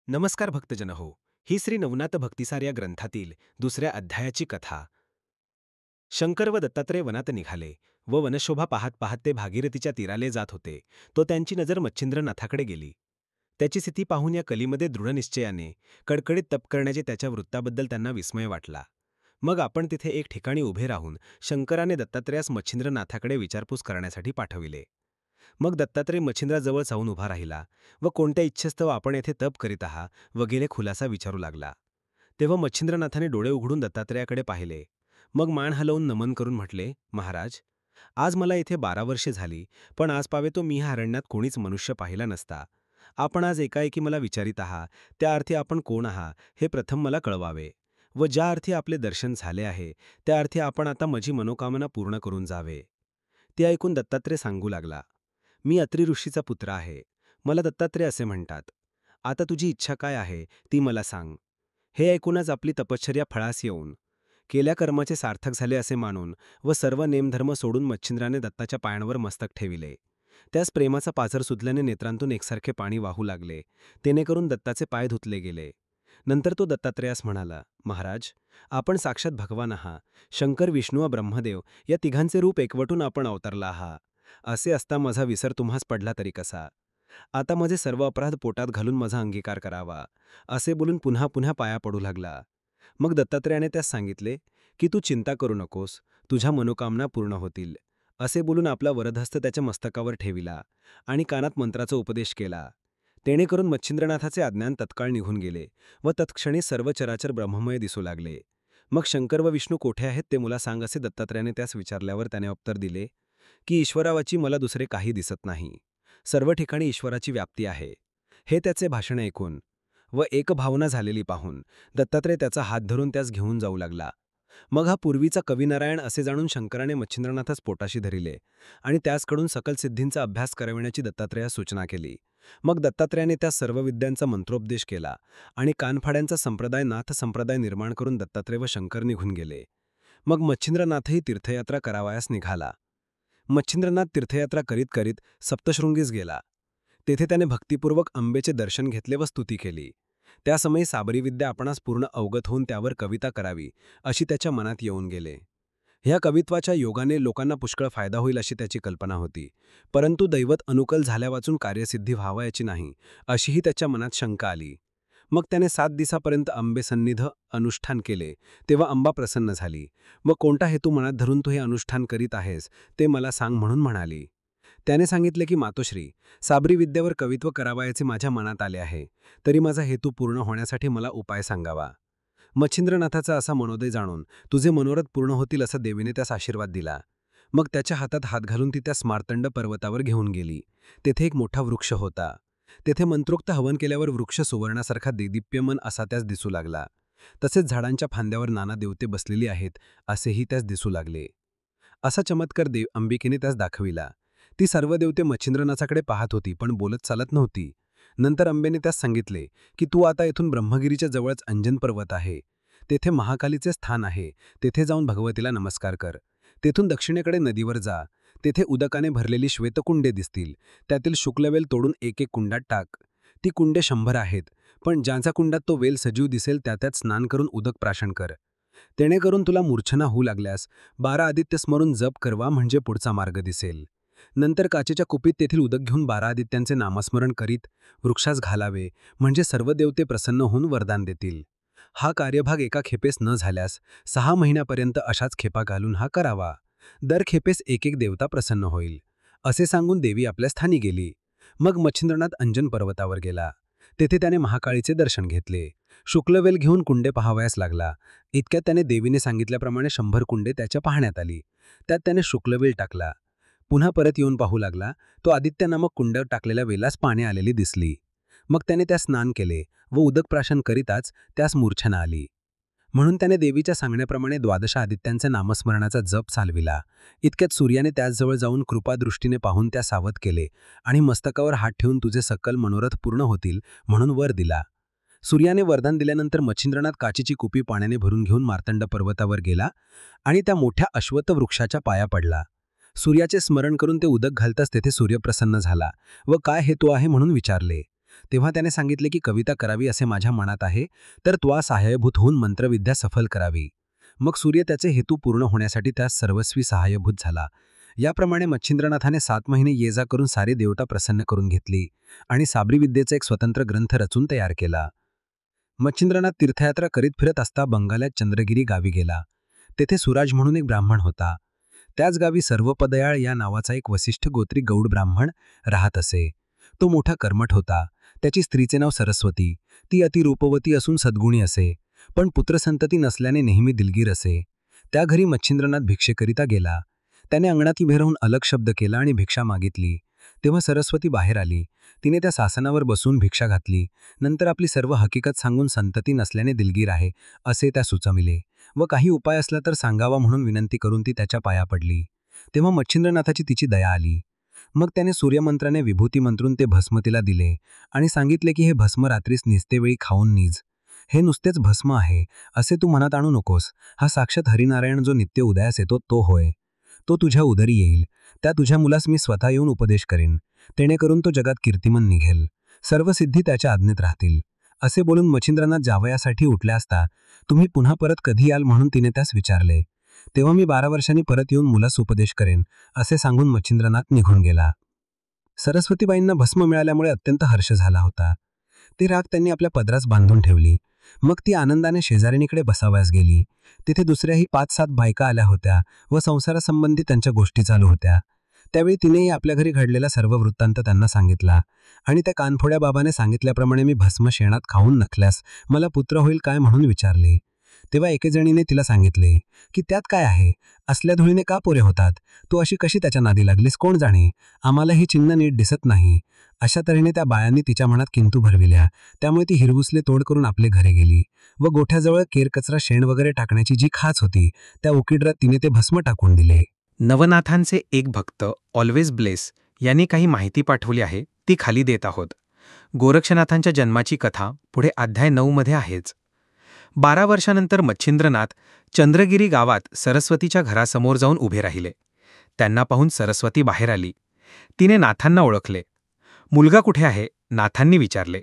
नमस्कार भक्तजन हो. ही श्री नवनाथ भक्तिसार या ग्रंथातील दुसऱ्या अध्यायाची कथा. शंकर व दत्तात्रय वनात निघाले व वनशोभा पाहत पाहत ते भागीरथीच्या तीराले जात होते. तो त्यांची नजर मच्छिंद्रनाथाकडे गेली. त्याची स्थिती पाहून या कलीमध्ये दृढनिश्चयाने कडकडीत तप करण्याचे त्याच्या वृत्ताबद्दल त्यांना विस्मय वाटला. मग आपण तिथे एक ठिकाणी उभे राहून शंकराने दत्तात्रयास मच्छिंद्रनाथाकडे विचारपूस करण्यासाठी पाठविले. मग दत्तात्रय मच्छिंद्राजवळ जाऊन उभा राहिला व कोणत्या इच्छेस्तव आपण येथे तप करीत आहात वगैरे खुलासा विचारू लागला. तेव्हा मच्छिंद्रनाथाने डोळे उघडून दत्तात्रयाकडे पाहिले. मग मान हलवून नमन करून म्हटले, महाराज, आज मला इथे 12 वर्षे झाली, पण आज पावे तो मी ह्या अरण्यात कोणीच मनुष्य पाहिला नसता. आपण आज एकाएकी मला विचारित आहात, त्या अर्थी आपण कोण आहात हे प्रथम मला कळवावे, व ज्या अर्थी आपले दर्शन झाले आहे त्या अर्थी आपण आता माझी मनोकामना पूर्ण करून जावे. ते ऐकून दत्तात्रय सांगू लागला, मी अत्री ऋषीचा पुत्र आहे. मला दत्तात्रय असे म्हणतात. आता तुझी इच्छा काय आहे ती मला सांग. हे ऐकूनच आपली तपश्चर्या फळास येऊन केल्या कर्माचे सार्थक झाले असे मानून व सर्व नेमधर्म सोडून मच्छिंद्राने दत्ताच्या पायांवर मस्तक ठेविले. त्यास प्रेमाचा पाझर सुचल्याने नेत्रांतून एकसारखे पाणी वाहू लागले. तेणेकरून दत्ताचे पाय धुतले गेले. नंतर तो दत्तात्रयास म्हणाला, महाराज, आपण साक्षात भगवान आहात. शंकर, विष्णू व ब्रह्मदेव या तिघांचे रूप एकवटून आपण अवतरला आहात. असे असता माझा विसर तुम्हास पडला तरी कसा. आता माझे सर्व अपराध पोटात घालून माझा अंगीकार करावा. असे बोलून पुन्हा पुन्हा पाया पडू लागला. मग दत्तात्रयाने त्यास सांगितले की तू चिंता करू नकोस, तुझ्या मनोकामना पूर्ण होतील. असे बोलून आपला वरदहस्त त्याच्या मस्तकावर ठेविला आणि कानात मंत्राचा उपदेश केला. तेणेकरून मच्छिंद्रनाथाचे अज्ञान तत्काळ निघून गेले व तत्क्षणी सर्व चराचर ब्रह्ममय दिसू लागले. मग शंकर व विष्णू कोठे आहेत ते मला सांग असे दत्तात्रयाने त्यास विचारल्यावर त्याने उत्तर दिले की ईश्वरावाची मला दुसरे काही दिसत नाही. सर्व ठिकाणी ईश्वराची व्याप्ती आहे. हे त्याचे भाषण ऐकून व एकभावना झालेली पाहून दत्तात्रय त्याचा हात धरून त्यास घेऊन जाऊ लागला. मग हा पूर्वीचा कविनारायण असे जाणून शंकराने मच्छिंद्रनाथास पोटाशी धरिले आणि त्याचकडून सकल सिद्धींचा अभ्यास करविण्याची दत्तात्रयास सूचना केली. मग दत्तात्रयाने त्या सर्व विद्यांचा मंत्रोपदेश केला आणि कानफाड्यांचा संप्रदाय नाथ संप्रदाय निर्माण करून दत्तात्रय व शंकर निघून गेले. मग मच्छिंद्रनाथही तीर्थयात्रा करावयास निघाला. मच्छिंद्रनाथ तीर्थयात्रा करीत करीत सप्तशृंगीस गेला. तेथे त्याने भक्तिपूर्वक अंबेचे दर्शन घेतले व स्तुती केली. त्या समयी साबरी विद्या आपणास पूर्ण अवगत होऊन त्यावर कविता करावी अशी त्याच्या मनात येऊन गेले. ह्या कवित्वाच्या योगाने लोकांना पुष्कळ फायदा होईल अशी त्याची कल्पना होती. परंतु दैवत अनुकूल झाल्या वाचून कार्यसिद्धी व्हावयाची नाही अशीही त्याच्या मनात शंका आली. मग त्याने 7 दिवसापर्यंत अंबेसन्निध अनुष्ठान केले. तेव्हा अंबा प्रसन्न झाली व कोणता हेतू मनात धरून तू हे अनुष्ठान करीत आहेस ते मला सांग म्हणून म्हणाली. त्याने सांगितले की मातोश्री, साबरी विद्येवर कवित्व करावयाचे माझ्या मनात आले आहे, तरी माझा हेतू पूर्ण होण्यासाठी मला उपाय सांगावा. मच्छिंद्रनाथाचा असा मनोदय जाणून तुझे मनोरथ पूर्ण होतील असा देवीने त्यास आशीर्वाद दिला. मग त्याच्या हातात हात घालून ती त्यास मार्तंड पर्वतावर घेऊन गेली. तेथे एक मोठा वृक्ष होता. तेथे मंत्रोक्त हवन केल्यावर वृक्ष सुवर्णासारखा देदीप्यमान असा त्यास दिसू लागला. तसेच झाडांच्या फांद्यावर नाना देवते बसलेली आहेत असेही त्यास दिसू लागले. असा चमत्कार अंबिकेने त्यास दाखविला. ती सर्व देवते मच्छिंद्रनाथाकडे पाहत होती पण बोलत चालत नव्हती. नंतर अंबेने त्यास सांगितले की तू आता येथून ब्रह्मगिरीच्या जवळच अंजन पर्वत आहे. तेथे महाकालीचे स्थान आहे. तेथे जाऊन भगवतीला नमस्कार कर. तेथून दक्षिणेकडे नदीवर जा. तेथे उदकाने भरलेली श्वेतकुंडे दिसतील. त्यातील शुक्लवेल तोडून एक एक कुंडात टाक. ती कुंडे 100 आहेत, पण ज्यांचा कुंडात तो वेल सजीव दिसेल त्यात स्नान करून उदक प्राशन कर. तेणेकरून तुला मूर्छना होऊ लागल्यास 12 आदित्य स्मरून जप करवा म्हणजे पुढचा मार्ग दिसेल. नंतर काचेच्या कुपीत तेथील उदक घेऊन 12 आदित्यांचे नामस्मरण करीत वृक्षास घालावे म्हणजे सर्व देवते प्रसन्न होऊन वरदान देतील. हा कार्यभाग एका खेपेस न झाल्यास 6 महिन्यापर्यंत अशाच खेपा घालून हा करावा. दर खेपेस एक एक देवता प्रसन्न होईल. असे सांगून देवी आपल्या स्थानी गेली. मग मच्छिंद्रनाथ अंजन पर्वतावर गेला. तेथे त्याने महाकाळीचे दर्शन घेतले. शुक्लवेल घेऊन कुंडे पाहावयास लागला. इतक्यात त्याने देवीने सांगितल्याप्रमाणे 100 कुंडे त्याच्या पाहण्यात आली. त्यात त्याने शुक्लवेल टाकला. पुन्हा परत येऊन पाहू लागला. तो आदित्य नामक कुंड टाकलेल्या वेलास पाने आलेली दिसली. मग त्याने त्या स्नान केले व उदक प्राशन करीताच त्यास मूर्छना आली. म्हणून त्याने देवीच्या सांगण्याप्रमाणे 12 आदित्यांच्या नामस्मरणाचा जप चालविला. इतक्यात सूर्याने त्याचजवळ जाऊन कृपादृष्टीने पाहून त्या सावध केले आणि मस्तकावर हात ठेवून तुझे सकल मनोरथ पूर्ण होतील म्हणून वर दिला. सूर्याने वरदान दिल्यानंतर मच्छिंद्रनाथ काचेची कुपी पाण्याने भरून घेऊन मार्तंड पर्वतावर गेला आणि त्या मोठ्या अश्वत्थ वृक्षाच्या पाया पडला. सूर्याचे स्मरण करून ते उदक घालताच तेथे सूर्य प्रसन्न झाला व काय हेतू आहे म्हणून विचारले. तेव्हा त्याने सांगितले की कविता करावी असे माझ्या मनात आहे, तर त्वा सहाय्यभूत होऊन मंत्रविद्या सफल करावी. मग सूर्य त्याचे हेतू पूर्ण होण्यासाठी त्यास सर्वस्वी सहाय्यभूत झाला. याप्रमाणे मच्छिंद्रनाथाने 7 महिने ये जा करून सारी देवता प्रसन्न करून घेतली आणि साबरी विद्येचा एक स्वतंत्र ग्रंथ रचून तयार केला. मच्छिंद्रनाथ तीर्थयात्रा करीत फिरत असता बंगाल्यात चंद्रगिरी गावी गेला. तेथे सुराज म्हणून एक ब्राह्मण होता. त्याच गावी सर्वपदयाळ या नावाचा एक वसिष्ठ गोत्री गौड ब्राह्मण राहत असे. तो मोठा कर्मठ होता. त्याची स्त्रीचे नाव सरस्वती. ती अतिरूपवती असून सद्गुणी असे, पण पुत्रसंतती नसल्याने नेहमी दिलगीर असे. त्या घरी मच्छिंद्रनाथ भिक्षेकरिता गेला. त्याने अंगणात उभे राहून अलग शब्द केला आणि भिक्षा मागितली. तेव्हा सरस्वती बाहेर आली. तिने त्या सासनावर बसून भिक्षा घातली. नंतर आपली सर्व हकीकत सांगून संतती नसल्याने दिलगीर आहे असे त्या सुचविले व काही उपाय असला तर सांगावा म्हणून विनंती करून ती त्याच्या पाया पडली. तेव्हा मच्छिंद्रनाथाची तिची दया आली. मग त्याने सूर्यमंत्राने विभूती मंत्रून ते भस्म तिला दिले आणि सांगितले की हे भस्म रात्रीस निजतेवेळी खाऊन निज. हे नुसतेच भस्म आहे असे तू मनात आणू नकोस. हा साक्षात हरिनारायण जो नित्य उदयास येतो तो होय. तो तुझ्या उदरी येईल. त्या तुझ्या मुलास मी स्वतः येऊन उपदेश करेन. तेणेकरून तो जगात कीर्तिमन निघेल. सर्व सिद्धी त्याच्या आज्ञेत राहतील. असे बोलून मच्छिंद्रनाथ जावयासाठी उठले असता तुम्ही पुन्हा परत कधी याल म्हणून तिने त्यास विचारले. तेव्हा मी 12 वर्षांनी परत येऊन मुलास उपदेश करेन असे सांगून मच्छिंद्रनाथ निघून गेला. सरस्वतीबाईंना भस्म मिळाल्यामुळे अत्यंत हर्ष झाला होता. ती राख त्यांनी आपल्या पदरास बांधून ठेवली. मग ती आनंदाने शेजारिणीकडे बसावयास गेली. तिथे दुसऱ्याही 5-7 बायका आल्या होत्या व संसारासंबंधी त्यांच्या गोष्टी चालू होत्या. त्यावेळी तिनेही आपल्या घरी घडलेला सर्व वृत्तांत त्यांना सांगितला आणि त्या कानफोड्या बाबाने सांगितल्याप्रमाणे मी भस्म शेणात खाऊन नखल्यास मला पुत्र होईल काय म्हणून विचारले. तेव्हा एके जणीने तिला सांगितले की त्यात काय आहे, असल्या धुळीने का पोरे होतात, तू अशी कशी त्याच्या नादी लागलीस कोण जाणे, आम्हाला ही चिन्ह नीट दिसत नाही. अशा तऱ्हेने त्या बायांनी तिच्या मनात किंतु भरविल्या. त्यामुळे ती हिरबुसले तोड करून आपले घरी गेली व गोठ्याजवळ केरकचरा शेण वगैरे टाकण्याची जी खाच होती त्या उकिडरात तिने ते भस्म टाकून दिले. नवनाथांचे एक भक्त ऑलवेज ब्लेस यांनी काही माहिती पाठवली आहे, ती खाली देत आहोत. गोरक्षनाथांच्या जन्माची कथा पुढे अध्याय 9 मध्ये आहेच. 12 वर्षानंतर मच्छिंद्रनाथ चंद्रगिरी गावात सरस्वतीच्या घरासमोर जाऊन उभे राहिले. त्यांना पाहून सरस्वती बाहेर आली. तिने नाथांना ओळखले. मुलगा कुठे आहे नाथांनी विचारले.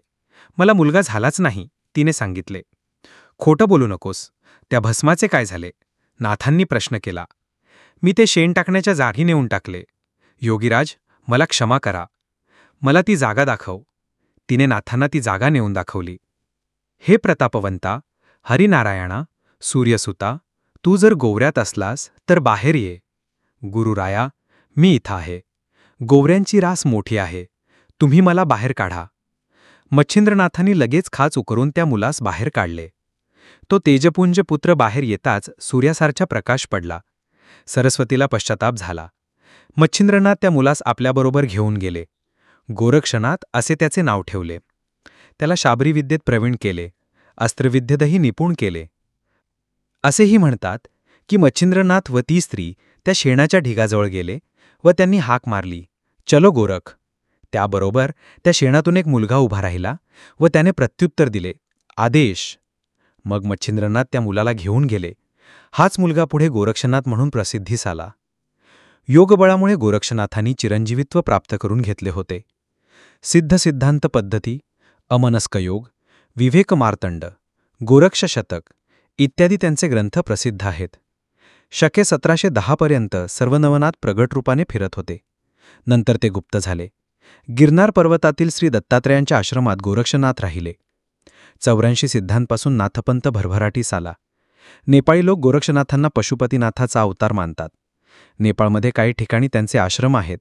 मला मुलगा झालाच नाही तिने सांगितले. खोटं बोलू नकोस, त्या भस्माचे काय झाले नाथांनी प्रश्न केला. मी ते शेण टाकण्याच्या जागी नेऊन टाकले. योगीराज मला क्षमा करा, मला ती जागा दाखव. तिने नाथांना ती जागा नेऊन दाखवली. हे प्रतापवंता, हरिनारायणा, सूर्यसुता, तू जर गोवऱ्यात असलास तर बाहेर ये. गुरुराया, मी इथं आहे. गोवऱ्यांची रास मोठी आहे, तुम्ही मला बाहेर काढा. मच्छिंद्रनाथांनी लगेच खाच उकरून त्या मुलास बाहेर काढले. तो तेजपुंज पुत्र बाहेर येताच सूर्यासारखा प्रकाश पडला. सरस्वतीला पश्चाताप झाला. मच्छिंद्रनाथ त्या मुलास आपल्याबरोबर घेऊन गेले. गोरक्षनाथ असे त्याचे नाव ठेवले. त्याला शाबरी विद्येत प्रवीण केले, अस्त्रविद्येतही निपुण केले. असेही म्हणतात की मच्छिंद्रनाथ व ती स्त्री त्या शेणाच्या ढिगाजवळ गेले व त्यांनी हाक मारली, चलो गोरख. त्याबरोबर त्या शेणातून एक मुलगा उभा राहिला व त्याने प्रत्युत्तर दिले, आदेश. मग मच्छिंद्रनाथ त्या मुलाला घेऊन गेले. हाच मुलगा पुढे गोरक्षनाथ म्हणून प्रसिद्धीस आला. योगबळामुळे गोरक्षनाथांनी चिरंजीवित्व प्राप्त करून घेतले होते. सिद्ध सिद्धांत पद्धती, अमनस्क योग, विवेक मार्तंड, गोरक्ष शतक इत्यादी त्यांचे ग्रंथ प्रसिद्ध आहेत. शके 1710 पर्यंत सर्व नवनाथ प्रगट रूपाने फिरत होते. नंतर ते गुप्त झाले. गिरनार पर्वतातील श्री दत्तात्रेयांच्या आश्रमात गोरक्षनाथ राहिले. 84 सिद्धांपासून नाथपंथ भरभराटीस आला. नेपाळी लोक गोरक्षनाथांना पशुपतीनाथाचा अवतार मानतात. नेपाळमध्ये काही ठिकाणी त्यांचे आश्रम आहेत.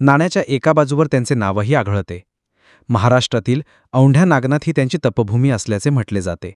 नाण्याच्या एका बाजूवर त्यांचे नावही आढळते. महाराष्ट्रातील औंढ्या नागनाथ ही त्यांची तपभूमी असल्याचे म्हटले जाते.